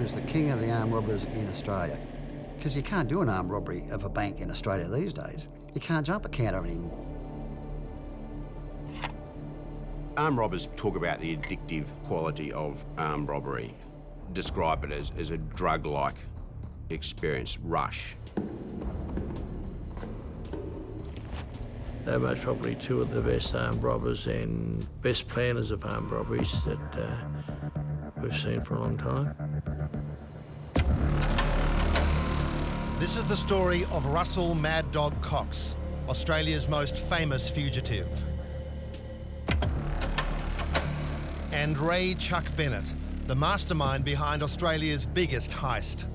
was the king of the armed robbers in Australia. Because you can't do an armed robbery of a bank in Australia these days. You can't jump a counter anymore. Armed robbers talk about the addictive quality of armed robbery, describe it as a drug-like experience, rush. They're most probably two of the best armed robbers and best planners of armed robberies that we've seen for a long time. This is the story of Russell Mad Dog Cox, Australia's most famous fugitive. And Ray Chuck Bennett, the mastermind behind Australia's biggest heist.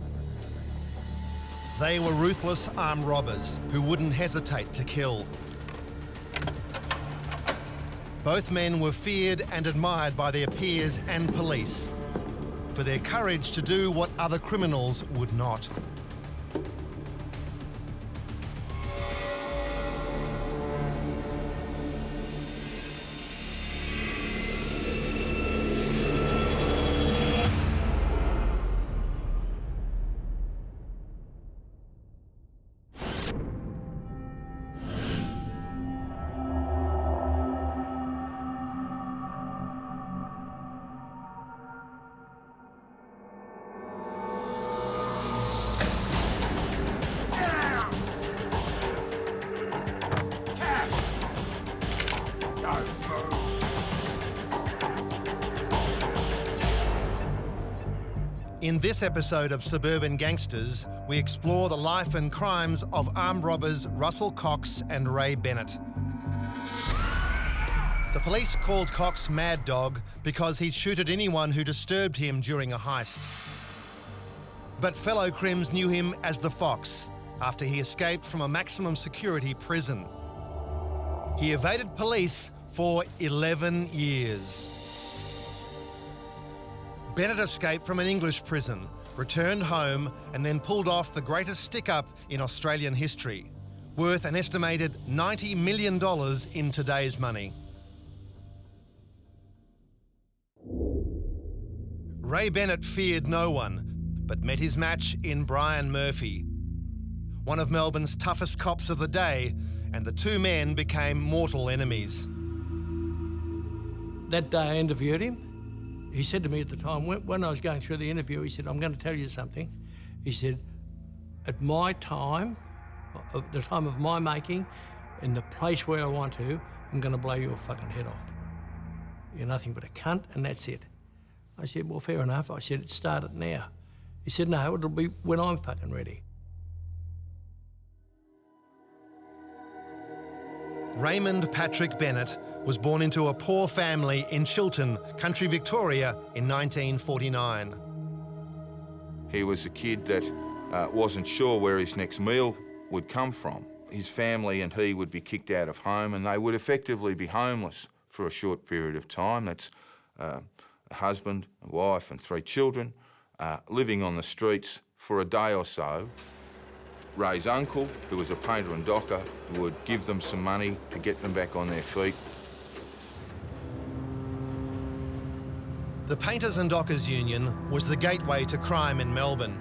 They were ruthless armed robbers who wouldn't hesitate to kill. Both men were feared and admired by their peers and police for their courage to do what other criminals would not. In this episode of Suburban Gangsters, we explore the life and crimes of armed robbers Russell Cox and Ray Bennett. The police called Cox Mad Dog because he'd shoot at anyone who disturbed him during a heist. But fellow crims knew him as the Fox after he escaped from a maximum security prison. He evaded police for 11 years. Bennett escaped from an English prison, returned home, and then pulled off the greatest stick-up in Australian history, worth an estimated $90 million in today's money. Ray Bennett feared no one, but met his match in Brian Murphy, one of Melbourne's toughest cops of the day, and the two men became mortal enemies. That day I interviewed him. He said to me at the time, when I was going through the interview, he said, "I'm going to tell you something." He said, "At my time, the time of my making, in the place where I want to, I'm going to blow your fucking head off. You're nothing but a cunt, and that's it." I said, "Well, fair enough." I said, "It started now." He said, "No, it'll be when I'm fucking ready." Raymond Patrick Bennett was born into a poor family in Chiltern, country Victoria, in 1949. He was a kid that wasn't sure where his next meal would come from. His family and he would be kicked out of home and they would effectively be homeless for a short period of time. That's a husband, a wife and 3 children living on the streets for a day or so. Ray's uncle, who was a painter and docker, would give them some money to get them back on their feet. The Painters and Dockers Union was the gateway to crime in Melbourne.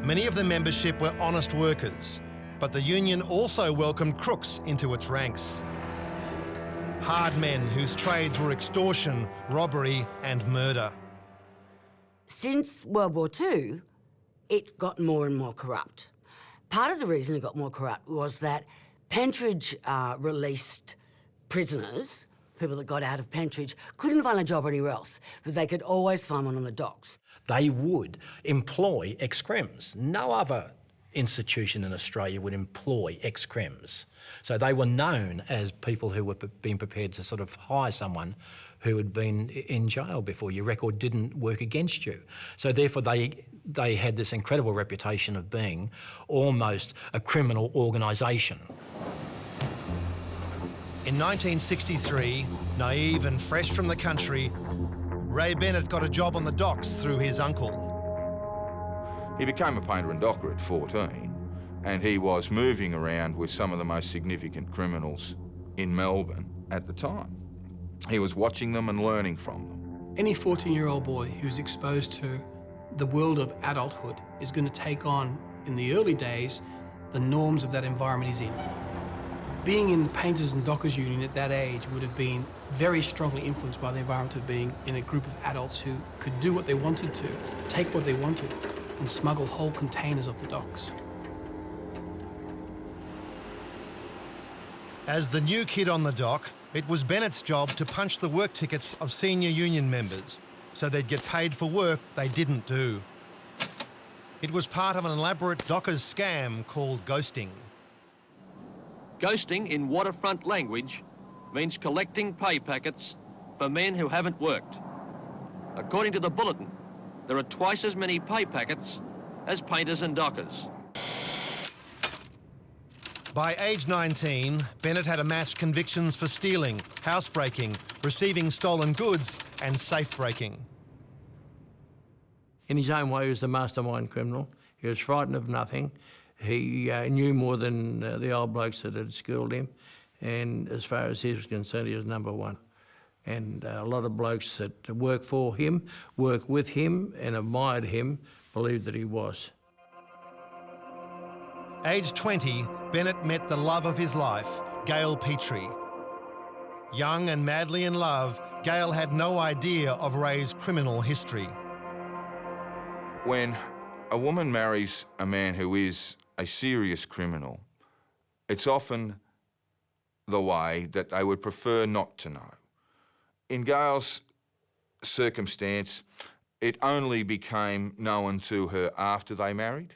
Many of the membership were honest workers, but the union also welcomed crooks into its ranks. Hard men whose trades were extortion, robbery and murder. Since World War II, it got more and more corrupt. Part of the reason it got more corrupt was that Pentridge released prisoners, people that got out of Pentridge, couldn't find a job anywhere else, but they could always find one on the docks. They would employ ex-crims. No other institution in Australia would employ ex-crims. So they were known as people who were being prepared to sort of hire someone who had been in jail before. Your record didn't work against you. So therefore they had this incredible reputation of being almost a criminal organisation. In 1963, naive and fresh from the country, Ray Bennett got a job on the docks through his uncle. He became a painter and docker at 14 and he was moving around with some of the most significant criminals in Melbourne at the time. He was watching them and learning from them. Any 14-year-old boy who's exposed to the world of adulthood is going to take on, in the early days, the norms of that environment he's in. Being in the Painters and Dockers Union at that age would have been very strongly influenced by the environment of being in a group of adults who could do what they wanted to, take what they wanted, and smuggle whole containers off the docks. As the new kid on the dock, it was Bennett's job to punch the work tickets of senior union members so they'd get paid for work they didn't do. It was part of an elaborate dockers scam called ghosting. Ghosting, in waterfront language, means collecting pay packets for men who haven't worked. According to the bulletin, there are twice as many pay packets as painters and dockers. By age 19, Bennett had amassed convictions for stealing, housebreaking, receiving stolen goods and safe-breaking. In his own way, he was the mastermind criminal. He was frightened of nothing. He knew more than the old blokes that had schooled him. And as far as he was concerned, he was number one. And a lot of blokes that worked for him, worked with him and admired him, believed that he was. Age 20, Bennett met the love of his life, Gail Petrie. Young and madly in love, Gail had no idea of Ray's criminal history. When a woman marries a man who is a serious criminal, it's often the way that they would prefer not to know. In Gail's circumstance, it only became known to her after they married.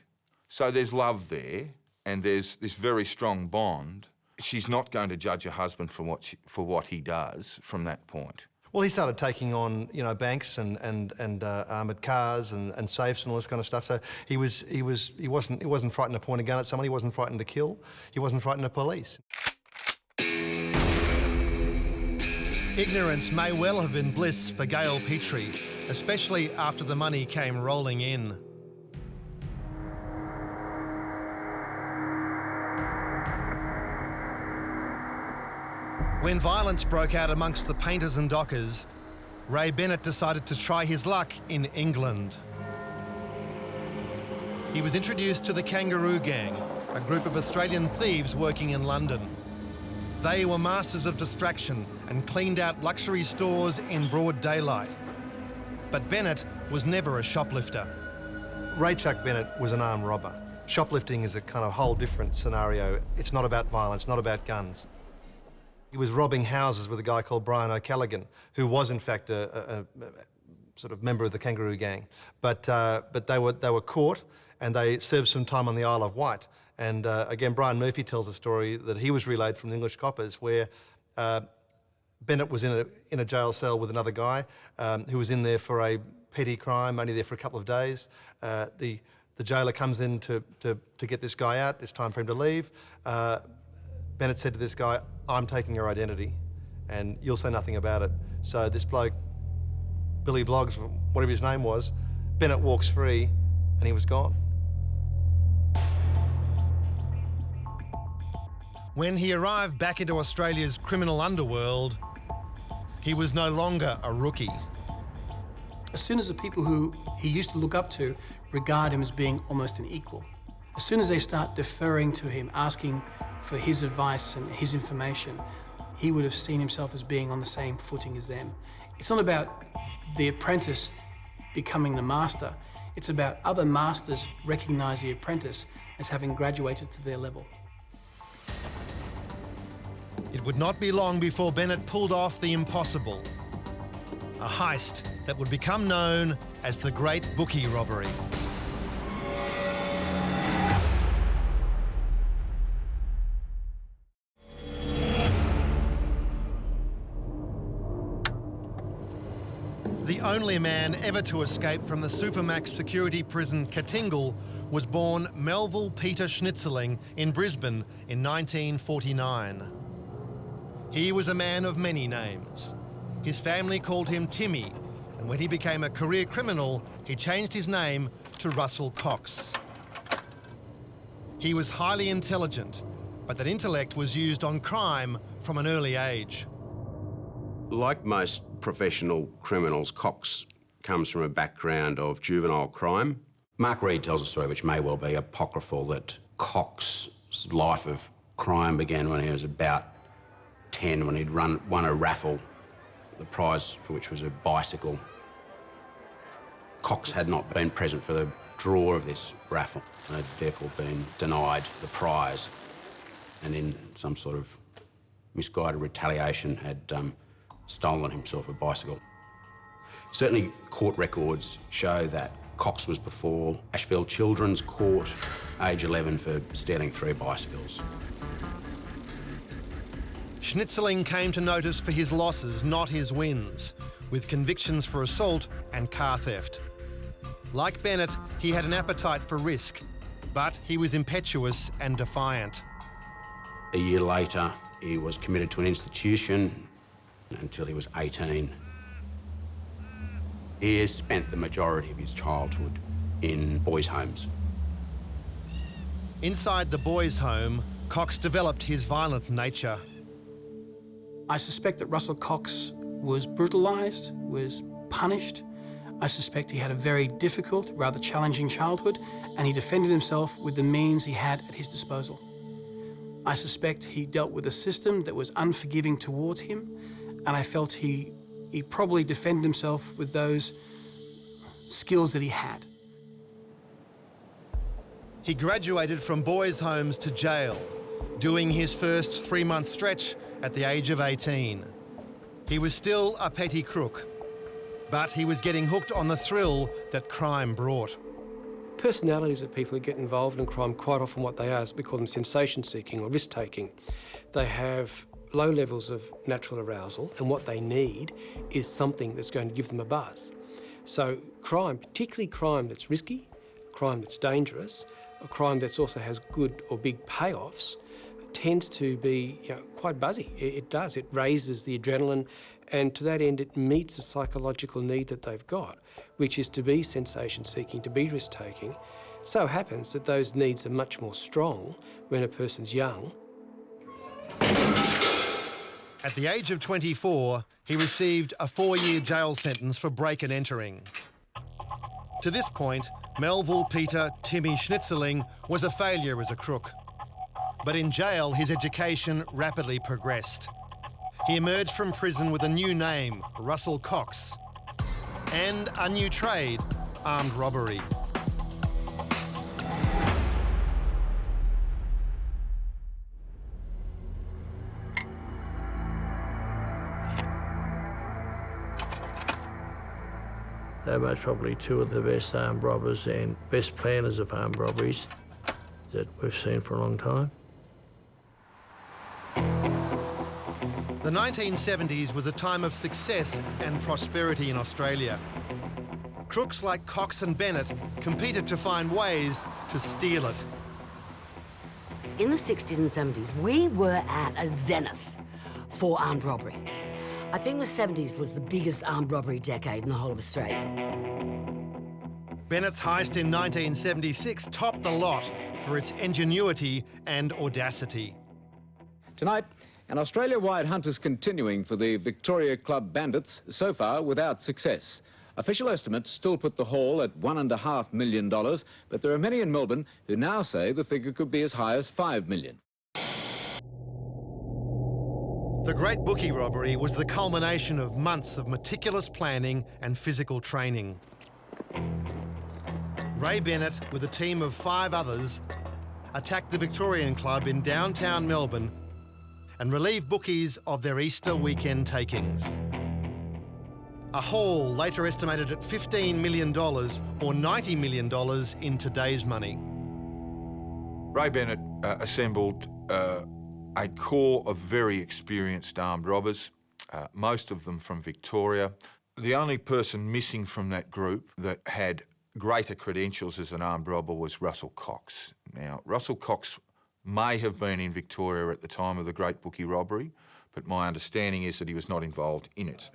So there's love there, and there's this very strong bond. She's not going to judge her husband for what he does from that point. Well, he started taking on, you know, banks and armoured cars and safes and all this kind of stuff. So he wasn't frightened to point a gun at somebody. He wasn't frightened to kill. He wasn't frightened of police. Ignorance may well have been bliss for Gail Petrie, especially after the money came rolling in. When violence broke out amongst the painters and dockers, Ray Bennett decided to try his luck in England. He was introduced to the Kangaroo Gang, a group of Australian thieves working in London. They were masters of distraction and cleaned out luxury stores in broad daylight. But Bennett was never a shoplifter. Ray Chuck Bennett was an armed robber. Shoplifting is a kind of whole different scenario. It's not about violence, not about guns. He was robbing houses with a guy called Brian O'Callaghan, who was in fact a sort of member of the Kangaroo Gang. But they were caught and they served some time on the Isle of Wight. And again, Brian Murphy tells a story that he was relayed from the English coppers where Bennett was in a jail cell with another guy who was in there for a petty crime, only there for a couple of days. The jailer comes in to get this guy out. It's time for him to leave. Bennett said to this guy, "I'm taking your identity and you'll say nothing about it." So this bloke, Billy Bloggs, whatever his name was, Bennett walks free and he was gone. When he arrived back into Australia's criminal underworld, he was no longer a rookie. As soon as the people who he used to look up to regard him as being almost an equal, as soon as they start deferring to him, asking for his advice and his information, he would have seen himself as being on the same footing as them. It's not about the apprentice becoming the master. It's about other masters recognise the apprentice as having graduated to their level. It would not be long before Bennett pulled off the impossible, a heist that would become known as the Great Bookie Robbery. The only man ever to escape from the Supermax security prison Katingle was born Melville Peter Schnitzerling in Brisbane in 1949. He was a man of many names. His family called him Timmy, and when he became a career criminal, he changed his name to Russell Cox. He was highly intelligent, but that intellect was used on crime from an early age. Like most professional criminals, Cox comes from a background of juvenile crime. Mark Reed tells a story which may well be apocryphal, that Cox's life of crime began when he was about 10, when he'd won a raffle, the prize for which was a bicycle. Cox had not been present for the draw of this raffle and had therefore been denied the prize, and in some sort of misguided retaliation had stolen himself a bicycle. Certainly court records show that Cox was before Ashfield Children's Court, age 11, for stealing 3 bicycles. Schnitzeling came to notice for his losses, not his wins, with convictions for assault and car theft. Like Bennett, he had an appetite for risk, but he was impetuous and defiant. A year later, he was committed to an institution until he was 18. He has spent the majority of his childhood in boys' homes. Inside the boys' home, Cox developed his violent nature. I suspect that Russell Cox was brutalised, was punished. I suspect he had a very difficult, rather challenging childhood, and he defended himself with the means he had at his disposal. I suspect he dealt with a system that was unforgiving towards him, and I felt he probably defended himself with those skills that he had. He graduated from boys' homes to jail, doing his first 3-month stretch at the age of 18. He was still a petty crook, but he was getting hooked on the thrill that crime brought. Personalities of people who get involved in crime, quite often what they are is we call them sensation-seeking or risk-taking. They have low levels of natural arousal, and what they need is something that's going to give them a buzz. So crime, particularly crime that's risky, crime that's dangerous, a crime that also has good or big payoffs, tends to be quite buzzy. It does. It raises the adrenaline, and to that end it meets a psychological need that they've got, which is to be sensation-seeking, to be risk-taking. It so happens that those needs are much more strong when a person's young. At the age of 24, he received a 4-year jail sentence for break and entering. To this point, Melville Peter Timmy Schnitzeling was a failure as a crook. But in jail, his education rapidly progressed. He emerged from prison with a new name, Russell Cox, and a new trade, armed robbery. They're most probably 2 of the best armed robbers and best planners of armed robberies that we've seen for a long time. The 1970s was a time of success and prosperity in Australia. Crooks like Cox and Bennett competed to find ways to steal it. In the 60s and 70s, we were at a zenith for armed robbery. I think the 70s was the biggest armed robbery decade in the whole of Australia. Bennett's heist in 1976 topped the lot for its ingenuity and audacity. Tonight, an Australia-wide hunt is continuing for the Victorian Club bandits, so far without success. Official estimates still put the haul at $1.5 million, but there are many in Melbourne who now say the figure could be as high as $5 million. The Great Bookie Robbery was the culmination of months of meticulous planning and physical training. Ray Bennett, with a team of 5 others, attacked the Victorian Club in downtown Melbourne and relieved bookies of their Easter weekend takings. A haul later estimated at $15 million or $90 million in today's money. Ray Bennett assembled a core of very experienced armed robbers, most of them from Victoria. The only person missing from that group that had greater credentials as an armed robber was Russell Cox. Now, Russell Cox may have been in Victoria at the time of the Great Bookie Robbery, but my understanding is that he was not involved in it.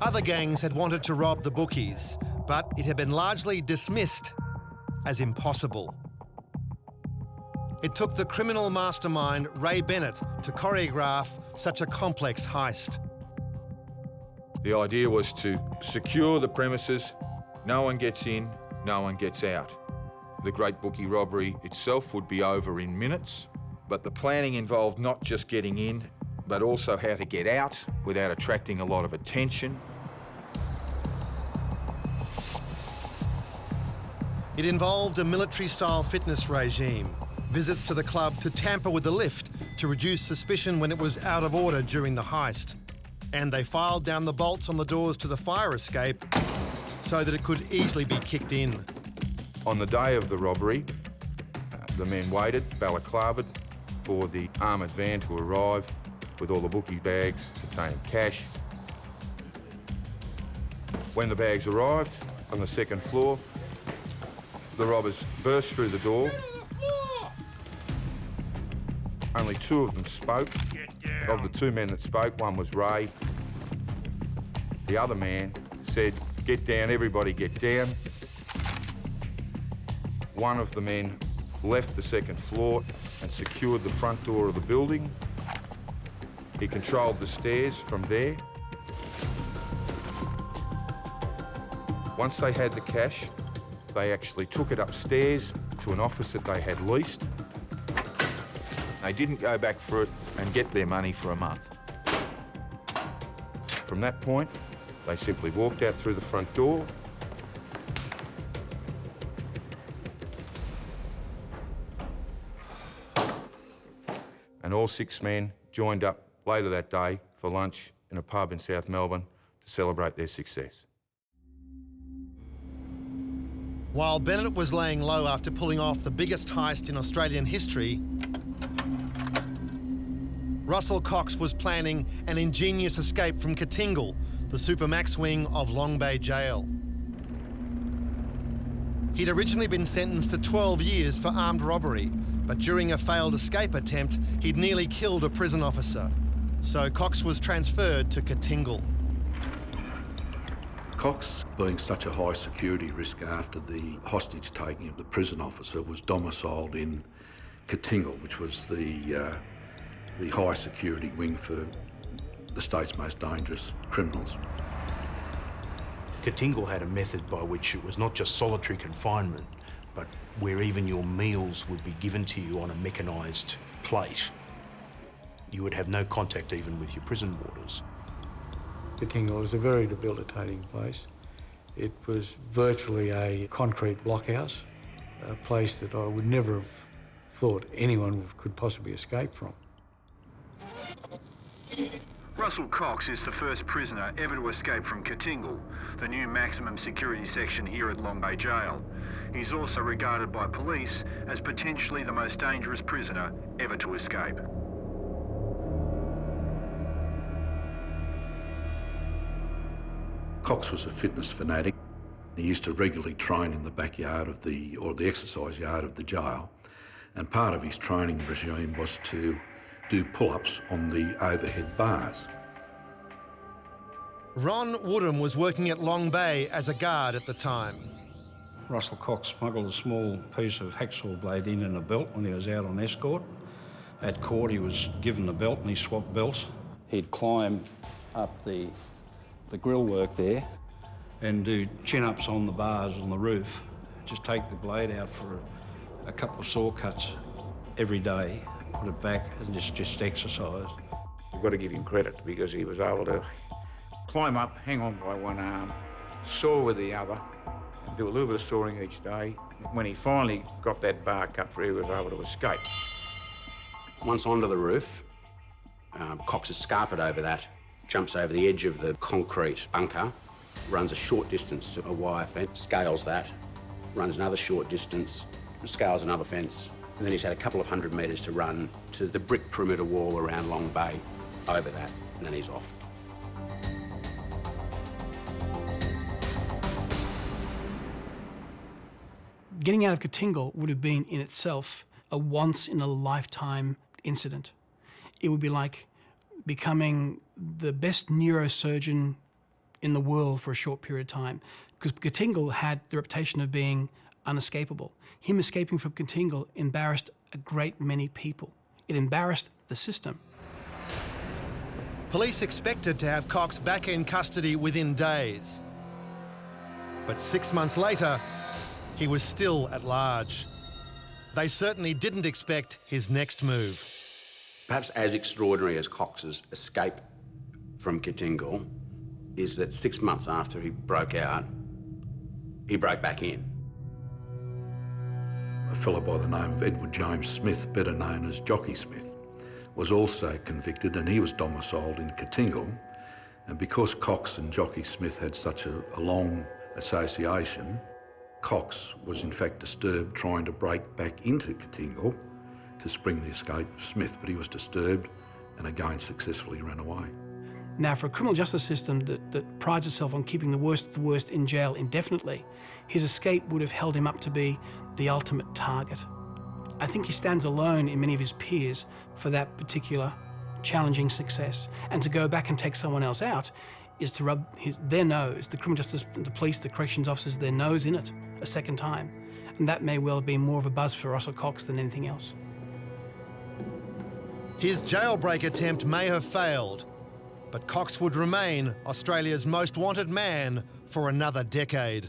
Other gangs had wanted to rob the bookies, but it had been largely dismissed as impossible. It took the criminal mastermind Ray Bennett to choreograph such a complex heist. The idea was to secure the premises. No one gets in, no one gets out. The Great Bookie Robbery itself would be over in minutes, but the planning involved not just getting in, but also how to get out without attracting a lot of attention. It involved a military-style fitness regime, visits to the club to tamper with the lift to reduce suspicion when it was out of order during the heist. And they filed down the bolts on the doors to the fire escape so that it could easily be kicked in. On the day of the robbery, the men waited, balaclavaed, for the armoured van to arrive with all the bookie bags containing cash. When the bags arrived on the second floor, the robbers burst through the door. Only two of them spoke. Of the two men that spoke, one was Ray. The other man said, "Get down, everybody get down." One of the men left the second floor and secured the front door of the building. He controlled the stairs from there. Once they had the cash, they actually took it upstairs to an office that they had leased. They didn't go back for it and get their money for a month. From that point, they simply walked out through the front door. And all six men joined up later that day for lunch in a pub in South Melbourne to celebrate their success. While Bennett was laying low after pulling off the biggest heist in Australian history, Russell Cox was planning an ingenious escape from Katingle, the Supermax wing of Long Bay Jail. He'd originally been sentenced to 12 years for armed robbery, but during a failed escape attempt, he'd nearly killed a prison officer. So Cox was transferred to Katingle. Cox, being such a high security risk after the hostage taking of the prison officer, was domiciled in Katingle, which was the high security wing for the state's most dangerous criminals. Katingle had a method by which it was not just solitary confinement, but where even your meals would be given to you on a mechanised plate. You would have no contact even with your prison warders. Katingle was a very debilitating place. It was virtually a concrete blockhouse, a place that I would never have thought anyone could possibly escape from. Russell Cox is the first prisoner ever to escape from Katingle, the new maximum security section here at Long Bay Jail. He's also regarded by police as potentially the most dangerous prisoner ever to escape. Cox was a fitness fanatic. He used to regularly train in the backyard of the exercise yard of the jail, and part of his training regime was to do pull-ups on the overhead bars. Ron Woodham was working at Long Bay as a guard at the time. Russell Cox smuggled a small piece of hacksaw blade in a belt when he was out on escort. At court, he was given the belt and he swapped belts. He'd climb up the grill work there and do chin-ups on the bars on the roof. Just take the blade out for a couple of saw cuts every day, put it back and just exercise. You've got to give him credit because he was able to climb up, hang on by one arm, saw with the other, and do a little bit of sawing each day. When he finally got that bar cut through, he was able to escape. Once onto the roof, Cox is scarpered over that, jumps over the edge of the concrete bunker, runs a short distance to a wire fence, scales that, runs another short distance, scales another fence, and then he's had a couple of 100 metres to run to the brick perimeter wall around Long Bay, over that, and then he's off. Getting out of Katingle would have been in itself a once-in-a-lifetime incident. It would be like becoming the best neurosurgeon in the world for a short period of time, because Katingle had the reputation of being unescapable. Him escaping from Katingle embarrassed a great many people. It embarrassed the system. Police expected to have Cox back in custody within days. But 6 months later, he was still at large. They certainly didn't expect his next move. Perhaps as extraordinary as Cox's escape from Katingle is that 6 months after he broke out, he broke back in. A fellow by the name of Edward James Smith, better known as Jockey Smith, was also convicted, and he was domiciled in Katingle. And because Cox and Jockey Smith had such a long association, Cox was in fact disturbed trying to break back into Katingle to spring the escape of Smith, but he was disturbed and again successfully ran away. Now, for a criminal justice system that prides itself on keeping the worst of the worst in jail indefinitely, his escape would have held him up to be the ultimate target. I think he stands alone in many of his peers for that particular challenging success. And to go back and take someone else out is to rub their nose, the criminal justice, the police, the corrections officers, their nose in it a second time. And that may well have been more of a buzz for Russell Cox than anything else. His jailbreak attempt may have failed, but Cox would remain Australia's most wanted man for another decade.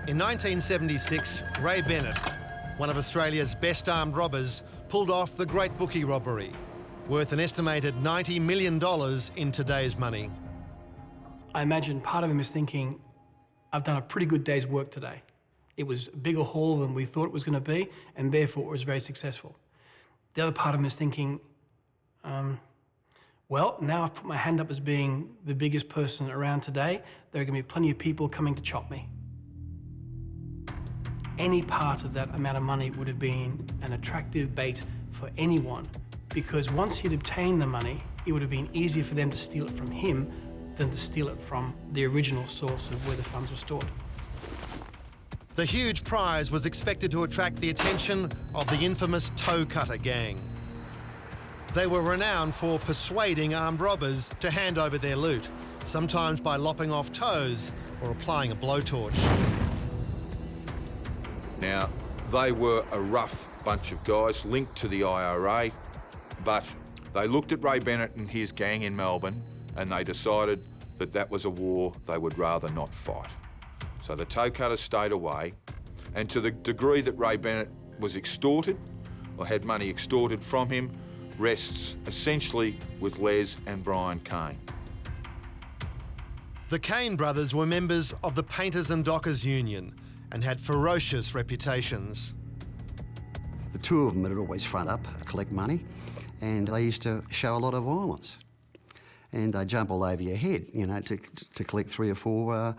In 1976, Ray Bennett, one of Australia's best armed robbers, pulled off the Great Bookie Robbery, worth an estimated $90 million in today's money. I imagine part of him is thinking, I've done a pretty good day's work today. It was a bigger haul than we thought it was going to be, and therefore it was very successful. The other part of him is thinking, well, now I've put my hand up as being the biggest person around today. There are going to be plenty of people coming to chop me. Any part of that amount of money would have been an attractive bait for anyone, because once he'd obtained the money, it would have been easier for them to steal it from him than to steal it from the original source of where the funds were stored. The huge prize was expected to attract the attention of the infamous toe cutter gang. They were renowned for persuading armed robbers to hand over their loot, sometimes by lopping off toes or applying a blowtorch. Now, they were a rough bunch of guys linked to the IRA, but they looked at Ray Bennett and his gang in Melbourne and they decided that that was a war they would rather not fight. So the toe cutters stayed away, and to the degree that Ray Bennett was extorted or had money extorted from him rests essentially with Les and Brian Kane. The Kane brothers were members of the Painters and Dockers Union and had ferocious reputations. The two of them would always front up, collect money, and they used to show a lot of violence. And they'd jump all over your head, you know, to collect $300 or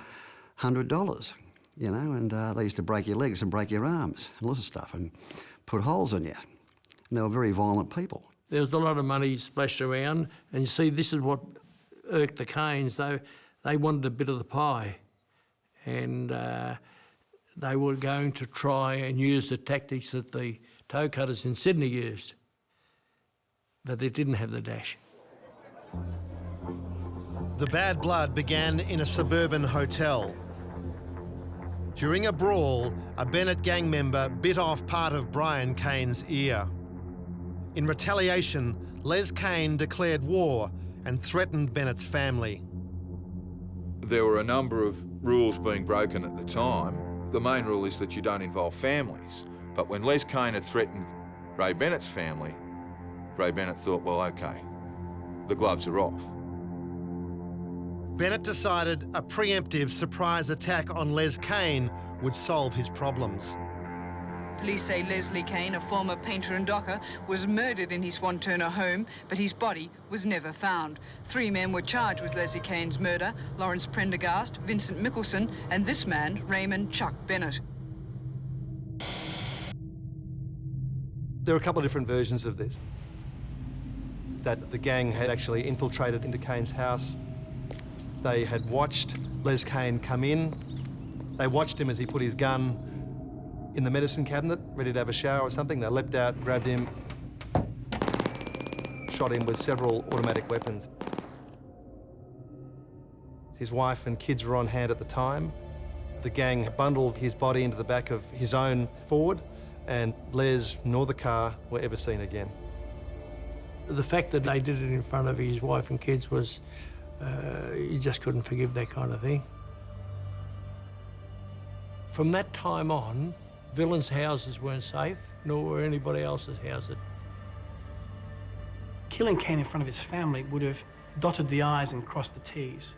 $400, you know, and they used to break your legs and break your arms and lots of stuff and put holes in you. And they were very violent people. There was a lot of money splashed around, and you see, this is what irked the Kanes. They wanted a bit of the pie, and they were going to try and use the tactics that the toe cutters in Sydney used, but they didn't have the dash. The bad blood began in a suburban hotel. During a brawl, a Bennett gang member bit off part of Brian Kane's ear. In retaliation, Les Kane declared war and threatened Bennett's family. There were a number of rules being broken at the time. The main rule is that you don't involve families. But when Les Kane had threatened Ray Bennett's family, Ray Bennett thought, well, OK, the gloves are off. Bennett decided a preemptive surprise attack on Les Kane would solve his problems. Police say Leslie Kane, a former painter and docker, was murdered in his Swan-Turner home, but his body was never found. 3 men were charged with Leslie Kane's murder: Lawrence Prendergast, Vincent Mickelson, and this man, Raymond Chuck Bennett. There are a couple of different versions of this. That the gang had actually infiltrated into Kane's house. They had watched Les Kane come in. They watched him as he put his gun in the medicine cabinet, ready to have a shower or something. They leapt out, grabbed him, shot him with several automatic weapons. His wife and kids were on hand at the time. The gang bundled his body into the back of his own Ford, and Les nor the car were ever seen again. The fact that they did it in front of his wife and kids was, you just couldn't forgive that kind of thing. From that time on, villains' houses weren't safe, nor were anybody else's houses. Killing Kane in front of his family would have dotted the I's and crossed the T's.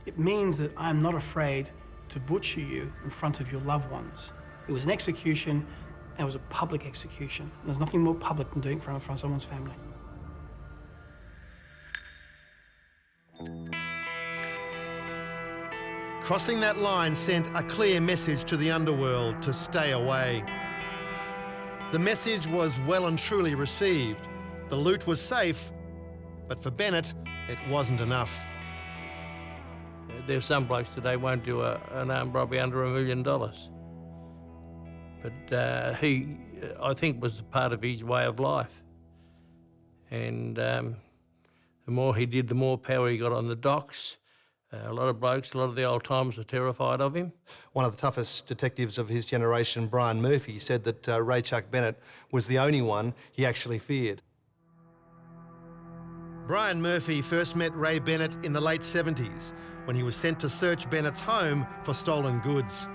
It means that I'm not afraid to butcher you in front of your loved ones. It was an execution, and it was a public execution. There's nothing more public than doing it in front of someone's family. Crossing that line sent a clear message to the underworld to stay away. The message was well and truly received. The loot was safe, but for Bennett, it wasn't enough. There's some blokes today won't do an armed robbery under $1 million. But he, I think, was part of his way of life. And the more he did, the more power he got on the docks. A lot of blokes, a lot of the old timers were terrified of him. One of the toughest detectives of his generation, Brian Murphy, said that Ray Chuck Bennett was the only one he actually feared. Brian Murphy first met Ray Bennett in the late 70s, when he was sent to search Bennett's home for stolen goods.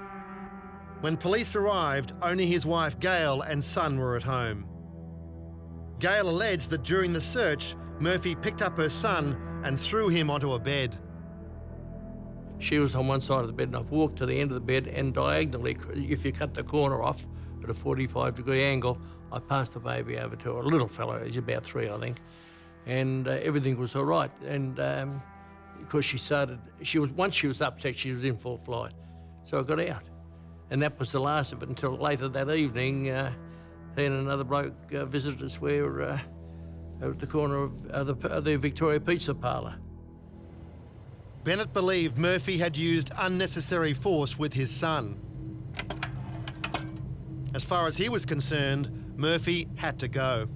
When police arrived, only his wife Gail and son were at home. Gail alleged that during the search, Murphy picked up her son and threw him onto a bed. She was on one side of the bed and I've walked to the end of the bed and diagonally, if you cut the corner off at a 45-degree angle, I passed the baby over to her, a little fellow, he's about 3, I think, and everything was all right. And because once she was upset, she was in full flight. So I got out. And that was the last of it until later that evening, he and another bloke visited us where, at the corner of the Victoria Pizza Parlour. Bennett believed Murphy had used unnecessary force with his son. As far as he was concerned, Murphy had to go.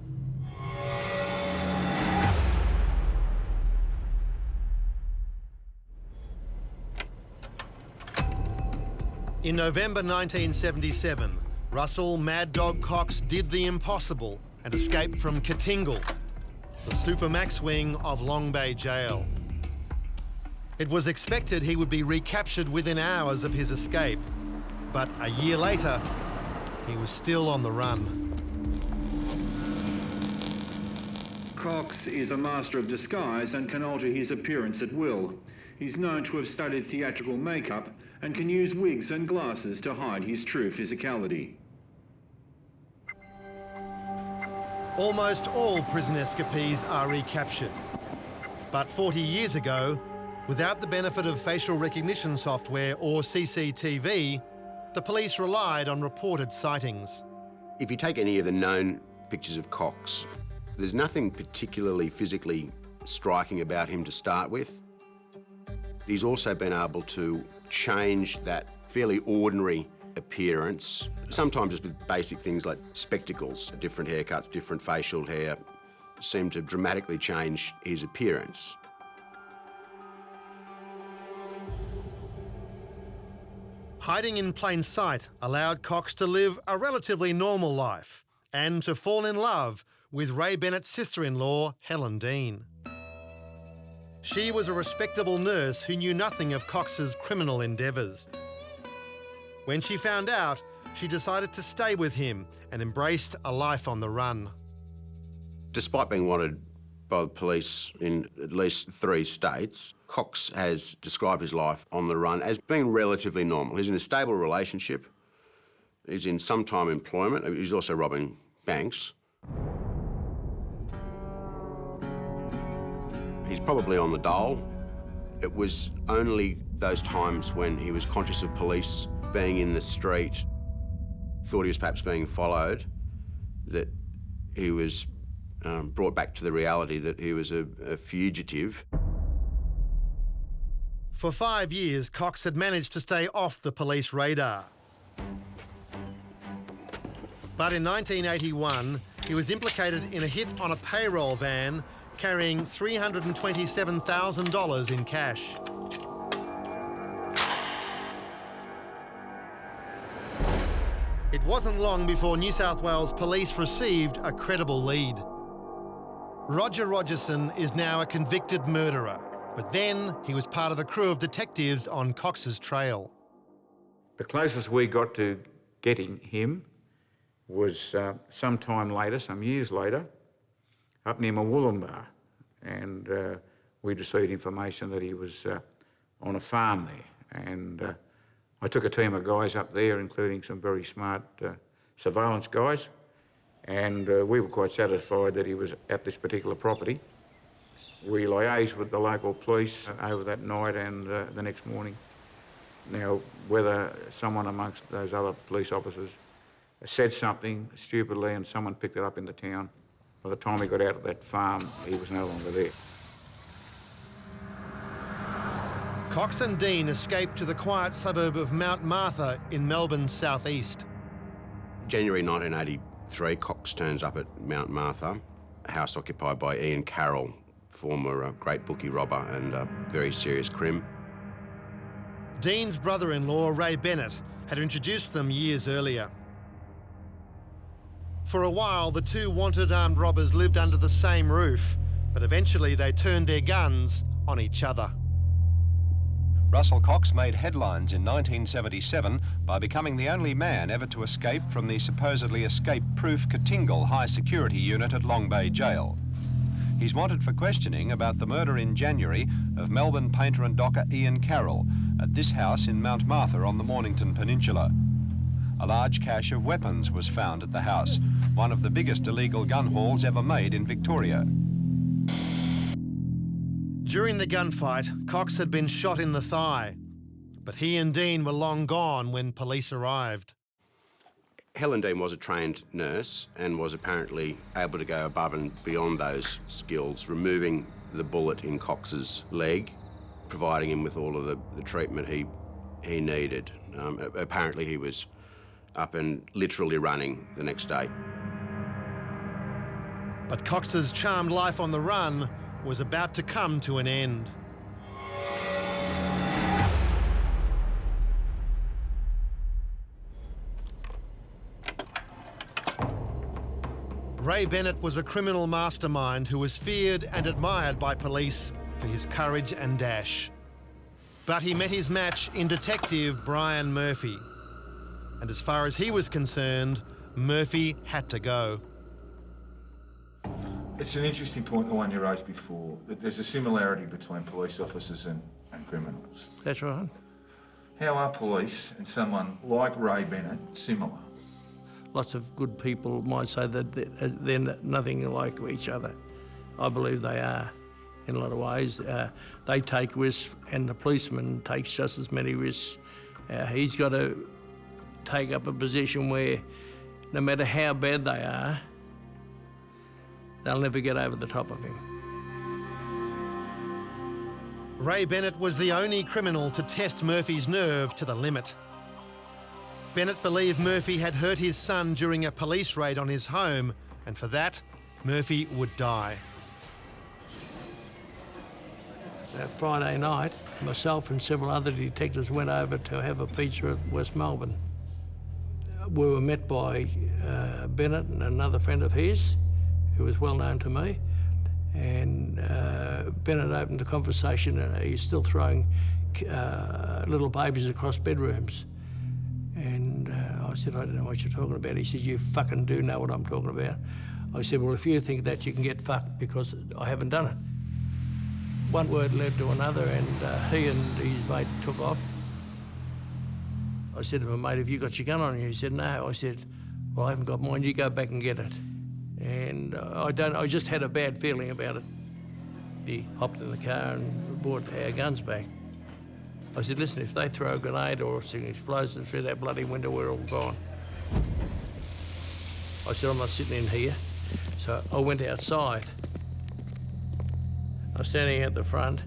In November 1977, Russell Mad Dog Cox did the impossible and escaped from Katingle, the Supermax wing of Long Bay Jail. It was expected he would be recaptured within hours of his escape, but a year later, he was still on the run. Cox is a master of disguise and can alter his appearance at will. He's known to have studied theatrical makeup and can use wigs and glasses to hide his true physicality. Almost all prison escapees are recaptured. But 40 years ago, without the benefit of facial recognition software or CCTV, the police relied on reported sightings. If you take any of the known pictures of Cox, there's nothing particularly physically striking about him to start with. He's also been able to change that fairly ordinary appearance, sometimes just with basic things like spectacles, different haircuts, different facial hair, seem to dramatically change his appearance. Hiding in plain sight allowed Cox to live a relatively normal life and to fall in love with Ray Bennett's sister-in-law, Helen Dean. She was a respectable nurse who knew nothing of Cox's criminal endeavours. When she found out, she decided to stay with him and embraced a life on the run. Despite being wanted by the police in at least 3 states, Cox has described his life on the run as being relatively normal. He's in a stable relationship, he's in some-time employment, he's also robbing banks. He's probably on the dole. It was only those times when he was conscious of police being in the street, thought he was perhaps being followed, that he was brought back to the reality that he was a fugitive. For 5 years, Cox had managed to stay off the police radar. But in 1981, he was implicated in a hit on a payroll van carrying $327,000 in cash. It wasn't long before New South Wales police received a credible lead. Roger Rogerson is now a convicted murderer, but then he was part of a crew of detectives on Cox's trail. The closest we got to getting him was some time later, some years later, up near Mawulumbar, and we'd received information that he was on a farm there. And I took a team of guys up there, including some very smart surveillance guys, and we were quite satisfied that he was at this particular property. We liaised with the local police over that night and the next morning. Now, whether someone amongst those other police officers said something stupidly and someone picked it up in the town, by the time he got out of that farm, he was no longer there. Cox and Dean escaped to the quiet suburb of Mount Martha in Melbourne's southeast. January 1983, Cox turns up at Mount Martha, a house occupied by Ian Carroll, former Great Bookie Robber and a very serious crim. Dean's brother-in-law, Ray Bennett, had introduced them years earlier. For a while, the two wanted armed robbers lived under the same roof, but eventually they turned their guns on each other. Russell Cox made headlines in 1977 by becoming the only man ever to escape from the supposedly escape-proof Katingle high security unit at Long Bay Jail. He's wanted for questioning about the murder in January of Melbourne painter and docker Ian Carroll at this house in Mount Martha on the Mornington Peninsula. A large cache of weapons was found at the house, one of the biggest illegal gun hauls ever made in Victoria. During the gunfight, Cox had been shot in the thigh, but he and Dean were long gone when police arrived. Helen Dean was a trained nurse and was apparently able to go above and beyond those skills, removing the bullet in Cox's leg, providing him with all of the treatment he needed. Apparently he was up and literally running the next day. But Cox's charmed life on the run was about to come to an end. Ray Bennett was a criminal mastermind who was feared and admired by police for his courage and dash. But he met his match in Detective Brian Murphy. And as far as he was concerned, Murphy had to go. It's an interesting point, the one you raised before, that there's a similarity between police officers and criminals. That's right. How are police and someone like Ray Bennett similar? Lots of good people might say that they're nothing like each other. I believe they are in a lot of ways. They take risks and the policeman takes just as many risks. He's got to take up a position where no matter how bad they are, they'll never get over the top of him. Ray Bennett was the only criminal to test Murphy's nerve to the limit. Bennett believed Murphy had hurt his son during a police raid on his home, and for that, Murphy would die. That Friday night, myself and several other detectives went over to have a pizza at West Melbourne. We were met by Bennett and another friend of his, who was well known to me, and Bennett opened the conversation. He's still throwing little babies across bedrooms. And I said, I don't know what you're talking about. He said, you fucking do know what I'm talking about. I said, well, if you think that, you can get fucked because I haven't done it. One word led to another, and he and his mate took off. I said to my mate, have you got your gun on you? He said, no. I said, well, I haven't got mine. You go back and get it. And I just had a bad feeling about it. He hopped in the car and brought our guns back. I said, listen, if they throw a grenade or an explosion through that bloody window, we're all gone. I said, I'm not sitting in here. So I went outside. I was standing at the front,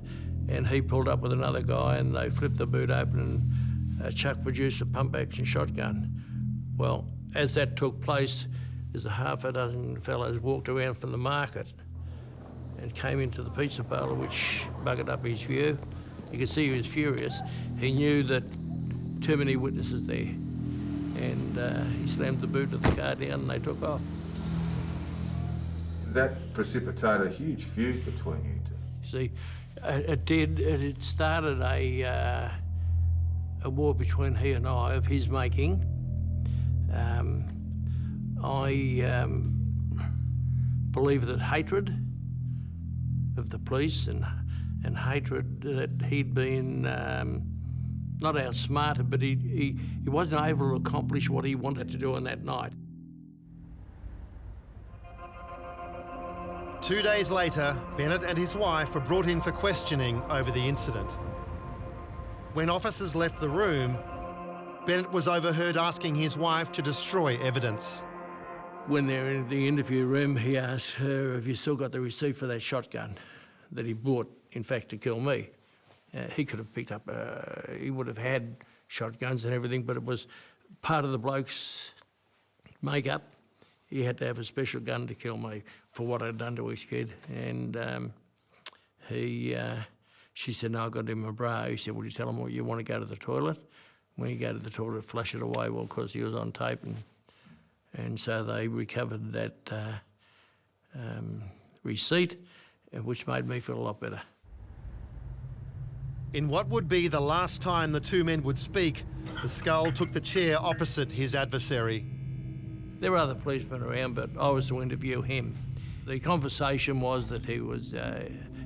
and he pulled up with another guy, and they flipped the boot open, and Chuck produced a pump-action shotgun. Well, as that took place, there's a half a dozen fellows walked around from the market and came into the pizza parlour, which buggered up his view. You could see he was furious. He knew that too many witnesses there. and he slammed the boot of the car down and they took off. That precipitated a huge feud between you two. See, it did. It started a war between he and I of his making. I believe that hatred of the police and hatred that he'd been not outsmarted, but he wasn't able to accomplish what he wanted to do on that night. 2 days later, Bennett and his wife were brought in for questioning over the incident. When officers left the room, Bennett was overheard asking his wife to destroy evidence. When they're in the interview room, he asked her, have you still got the receipt for that shotgun that he bought, in fact, to kill me? He could have picked up, he would have had shotguns and everything, but it was part of the bloke's makeup. He had to have a special gun to kill me for what I'd done to his kid. And she said, no, I got him a bra. He said, well, you tell him what you want to go to the toilet. When you go to the toilet, flush it away, well, because he was on tape. And so they recovered that receipt, which made me feel a lot better. In what would be the last time the two men would speak, the skull took the chair opposite his adversary. There were other policemen around, but I was to interview him. The conversation was that he was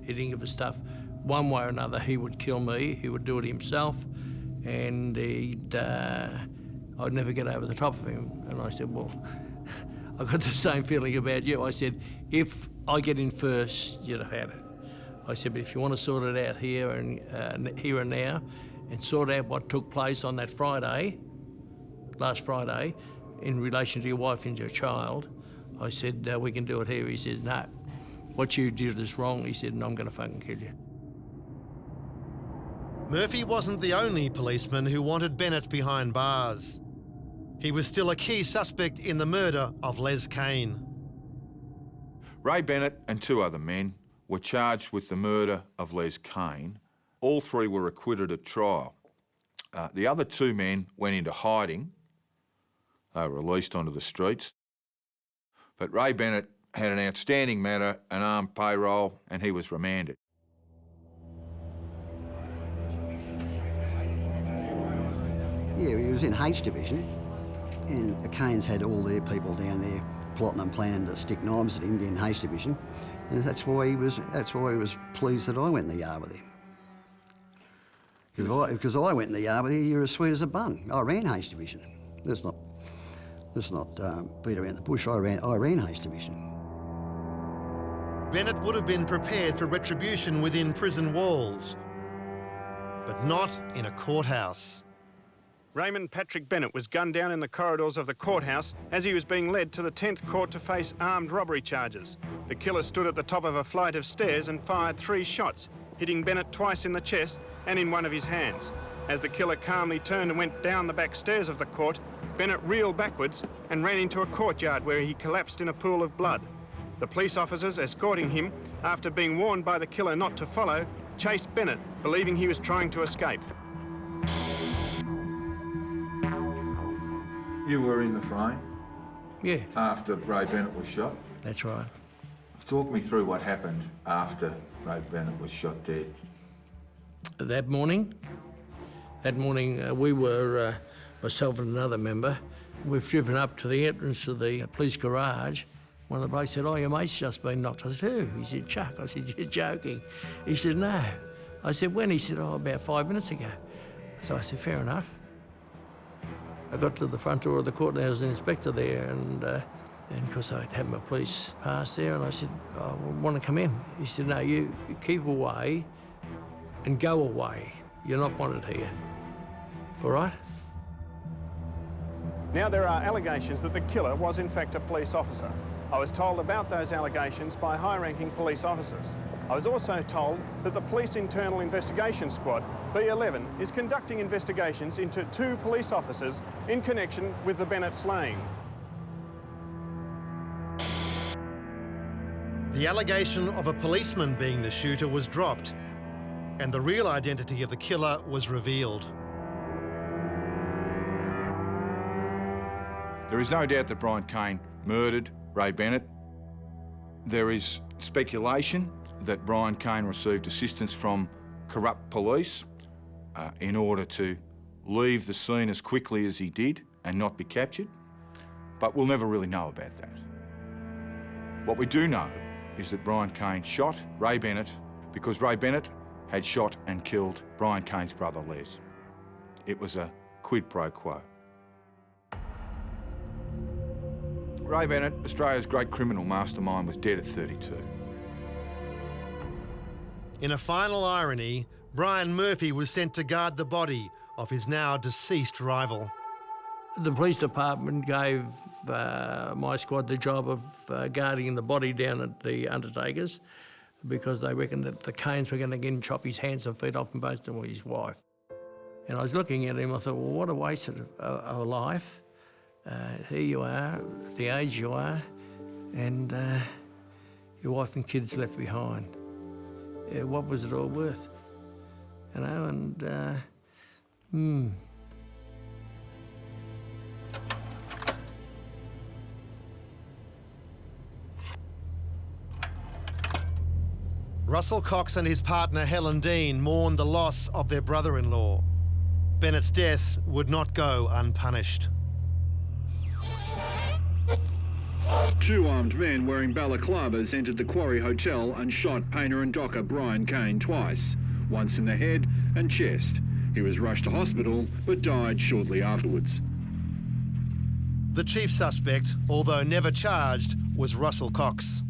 hitting of his stuff. One way or another, he would kill me, he would do it himself, and I'd never get over the top of him. And I said, well, I got the same feeling about you. I said, if I get in first, you'd have had it. I said, but if you want to sort it out here and now, and sort out what took place on that Friday, last Friday, in relation to your wife and your child, I said, we can do it here. He says, no, what you did is wrong. He said, and I'm going to fucking kill you. Murphy wasn't the only policeman who wanted Bennett behind bars. He was still a key suspect in the murder of Les Kane. Ray Bennett and two other men were charged with the murder of Les Kane. All three were acquitted at trial. The other two men went into hiding. They were released onto the streets. But Ray Bennett had an outstanding matter, an armed payroll, and he was remanded. Yeah, he was in Heist Division, and the Canes had all their people down there plotting and planning to stick knives at him in Heist Division, and that's why he was pleased that I went in the yard with him. Because I went in the yard with you, you're as sweet as a bun. I ran Heist Division. Let's not beat around the bush. I ran Heist Division. Bennett would have been prepared for retribution within prison walls, but not in a courthouse. Raymond Patrick Bennett was gunned down in the corridors of the courthouse as he was being led to the 10th court to face armed robbery charges. The killer stood at the top of a flight of stairs and fired 3 shots, hitting Bennett twice in the chest and in one of his hands. As the killer calmly turned and went down the back stairs of the court, Bennett reeled backwards and ran into a courtyard where he collapsed in a pool of blood. The police officers escorting him, after being warned by the killer not to follow, chased Bennett, believing he was trying to escape. You were in the frame? Yeah. After Ray Bennett was shot? That's right. Talk me through what happened after Ray Bennett was shot dead. That morning we were, myself and another member, we've driven up to the entrance of the police garage. One of the blokes said, oh, your mate's just been knocked. I said, who? He said, Chuck. I said, you're joking. He said, no. I said, when? He said, oh, about 5 minutes ago. So I said, fair enough. I got to the front door of the court and there was an inspector there, and because I'd had my police pass there, and I said, I want to come in. He said, no, you keep away and go away. You're not wanted here. All right? Now there are allegations that the killer was in fact a police officer. I was told about those allegations by high-ranking police officers. I was also told that the Police Internal Investigation Squad, B11, is conducting investigations into 2 police officers in connection with the Bennett slaying. The allegation of a policeman being the shooter was dropped, and the real identity of the killer was revealed. There is no doubt that Brian Kane murdered Ray Bennett. There is speculation that Brian Kane received assistance from corrupt police in order to leave the scene as quickly as he did and not be captured, but we'll never really know about that. What we do know is that Brian Kane shot Ray Bennett because Ray Bennett had shot and killed Brian Kane's brother Les. It was a quid pro quo. Ray Bennett, Australia's great criminal mastermind, was dead at 32. In a final irony, Brian Murphy was sent to guard the body of his now deceased rival. The police department gave my squad the job of guarding the body down at the Undertaker's because they reckoned that the Canes were going to get and chop his hands and feet off and both of them with his wife. And I was looking at him, I thought, well, what a waste of a life. Here you are, the age you are, and your wife and kids left behind. What was it all worth? You know, and Russell Cox and his partner Helen Dean mourned the loss of their brother-in-law. Bennett's death would not go unpunished. Two armed men wearing balaclavas entered the Quarry Hotel and shot painter and docker Brian Kane twice, once in the head and chest. He was rushed to hospital but died shortly afterwards. The chief suspect, although never charged, was Russell Cox.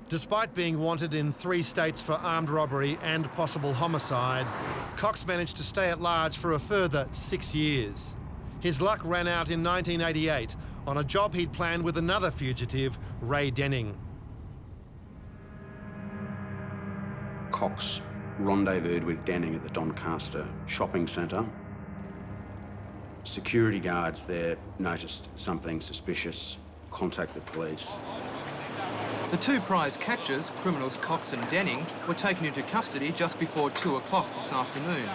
Despite being wanted in 3 states for armed robbery and possible homicide, Cox managed to stay at large for a further 6 years. His luck ran out in 1988 on a job he'd planned with another fugitive, Ray Denning. Cox rendezvoused with Denning at the Doncaster shopping centre. Security guards there noticed something suspicious, contacted police. The 2 prize catchers, criminals Cox and Denning, were taken into custody just before 2 o'clock this afternoon.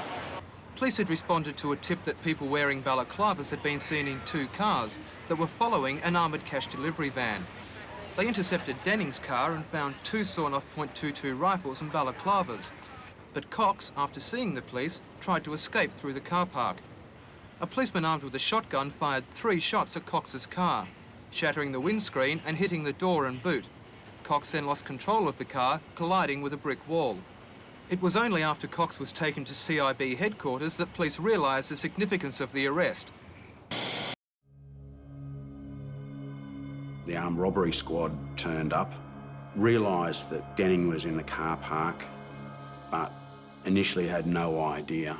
Police had responded to a tip that people wearing balaclavas had been seen in 2 cars that were following an armoured cash delivery van. They intercepted Denning's car and found 2 sawn-off .22 rifles and balaclavas. But Cox, after seeing the police, tried to escape through the car park. A policeman armed with a shotgun fired 3 shots at Cox's car, shattering the windscreen and hitting the door and boot. Cox then lost control of the car, colliding with a brick wall. It was only after Cox was taken to CIB headquarters that police realised the significance of the arrest. The armed robbery squad turned up, realised that Denning was in the car park, but initially had no idea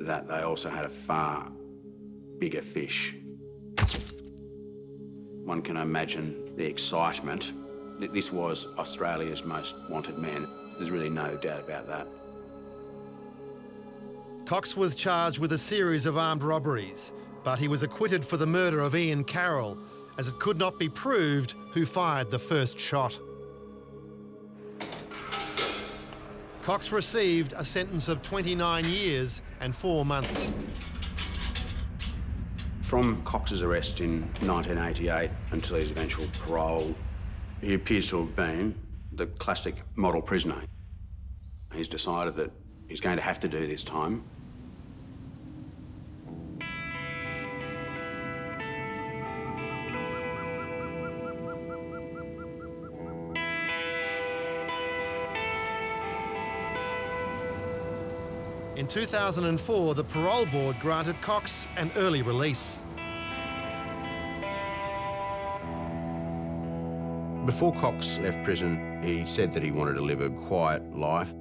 that they also had a far bigger fish. One can imagine the excitement. This was Australia's most wanted man. There's really no doubt about that. Cox was charged with a series of armed robberies, but he was acquitted for the murder of Ian Carroll, as it could not be proved who fired the first shot. Cox received a sentence of 29 years and 4 months. From Cox's arrest in 1988 until his eventual parole, he appears to have been the classic model prisoner. He's decided that he's going to have to do this time. In 2004, the parole board granted Cox an early release. Before Cox left prison, he said that he wanted to live a quiet life,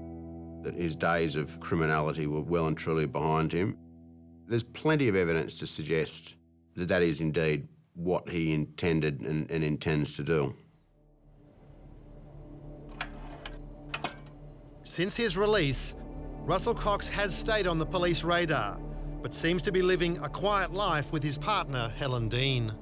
that his days of criminality were well and truly behind him. There's plenty of evidence to suggest that that is indeed what he intended and intends to do. Since his release, Russell Cox has stayed on the police radar, but seems to be living a quiet life with his partner, Helen Dean.